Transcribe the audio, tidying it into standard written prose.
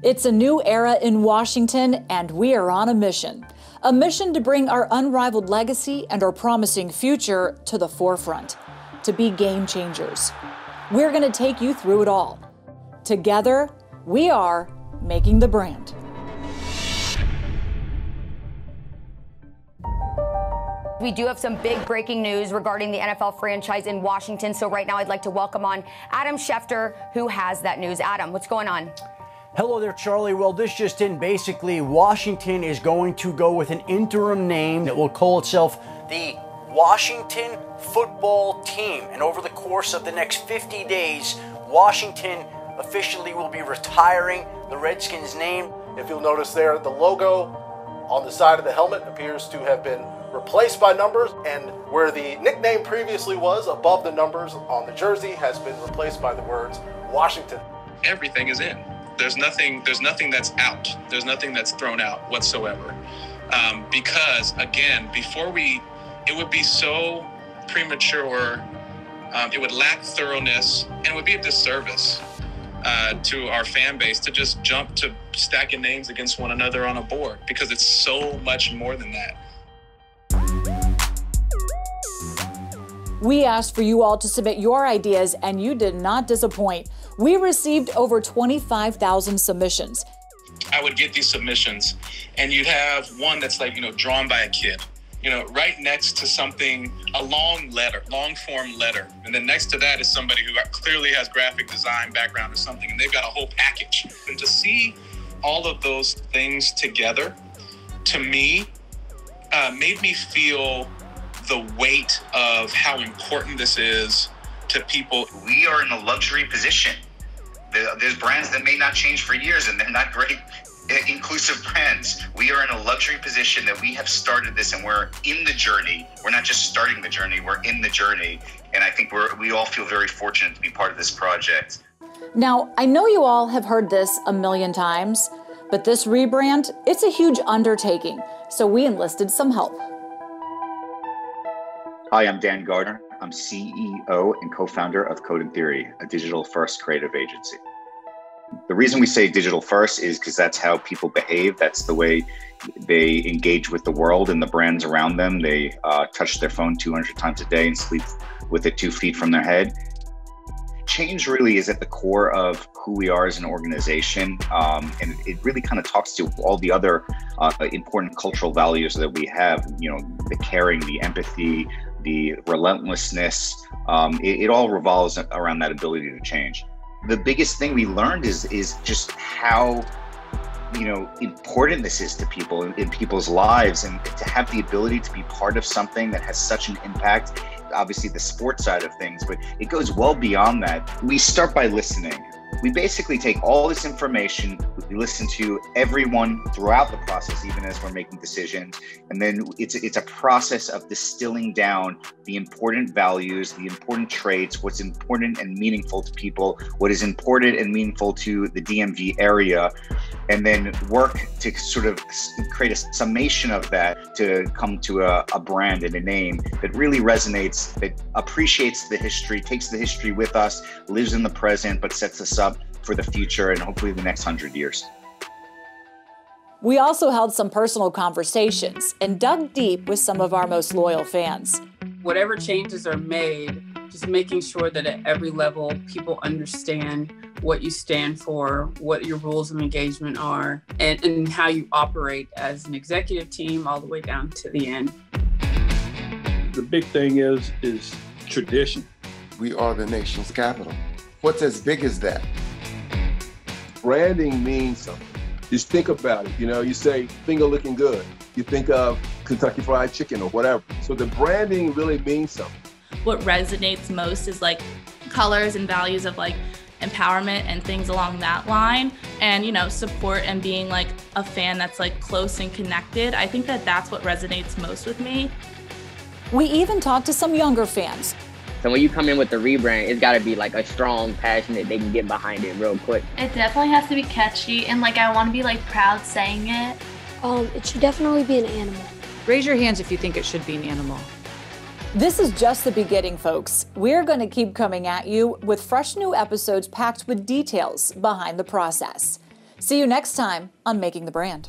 It's a new era in Washington, and we are on a mission. A mission to bring our unrivaled legacy and our promising future to the forefront, to be game changers. We're going to take you through it all. Together, we are making the brand. We do have some big breaking news regarding the NFL franchise in Washington. So right now I'd like to welcome on Adam Schefter, who has that news. Adam, what's going on? Hello there, Charlie. Well, this just in. Basically, Washington is going to go with an interim name that will call itself the Washington Football Team. And over the course of the next 50 days, Washington officially will be retiring the Redskins name. If you'll notice there, the logo on the side of the helmet appears to have been replaced by numbers, and where the nickname previously was above the numbers on the jersey has been replaced by the words Washington. Everything is in. There's nothing that's out. There's nothing that's thrown out whatsoever. Because again, it would be so premature, it would lack thoroughness, and it would be a disservice to our fan base to just jump to stacking names against one another on a board, because it's so much more than that. We asked for you all to submit your ideas, and you did not disappoint. We received over 25,000 submissions. I would get these submissions, and you'd have one that's like, drawn by a kid, right next to something, a long form letter. And then next to that is somebody who clearly has graphic design background or something, and they've got a whole package. And to see all of those things together, to me, made me feel the weight of how important this is to people. We are in a luxury position. There's brands that may not change for years, and they're not great inclusive brands. We are in a luxury position that we have started this, and we're in the journey. We're not just starting the journey, we're in the journey. And I think we all feel very fortunate to be part of this project. Now, I know you all have heard this a million times, but this rebrand, it's a huge undertaking. So we enlisted some help. Hi, I'm Dan Gardner. I'm CEO and co-founder of Code and Theory, a digital-first creative agency. The reason we say digital first is because that's how people behave. That's the way they engage with the world and the brands around them. They touch their phone 200 times a day and sleep with it 2 feet from their head. Change really is at the core of who we are as an organization. And it really kind of talks to all the other important cultural values that we have, the caring, the empathy, the relentlessness. It all revolves around that ability to change. The biggest thing we learned is just how important this is to people in people's lives, and to have the ability to be part of something that has such an impact. Obviously the sports side of things, but it goes well beyond that. We start by listening. We basically take all this information, we listen to everyone throughout the process, even as we're making decisions. And then it's a process of distilling down the important values, the important traits, what's important and meaningful to people, what is important and meaningful to the DMV area, and then work to sort of create a summation of that to come to a brand and a name that really resonates, that appreciates the history, takes the history with us, lives in the present, but sets us up for the future and hopefully the next 100 years. We also held some personal conversations and dug deep with some of our most loyal fans. Whatever changes are made, just making sure that at every level people understand what you stand for, what your rules of engagement are, and how you operate as an executive team all the way down to the end. The big thing is tradition. We are the nation's capital. What's as big as that? Branding means something. Just think about it. You say finger looking good. You think of Kentucky Fried Chicken or whatever. So the branding really means something. What resonates most is colors and values of empowerment and things along that line, and support and being a fan that's close and connected. I think that's what resonates most with me. We even talked to some younger fans. So when you come in with the rebrand, it's got to be a strong, passionate, they can get behind it real quick. It definitely has to be catchy, and I want to be proud saying it. It should definitely be an animal. Raise your hands if you think it should be an animal. This is just the beginning, folks. We're going to keep coming at you with fresh new episodes packed with details behind the process. See you next time on Making the Brand.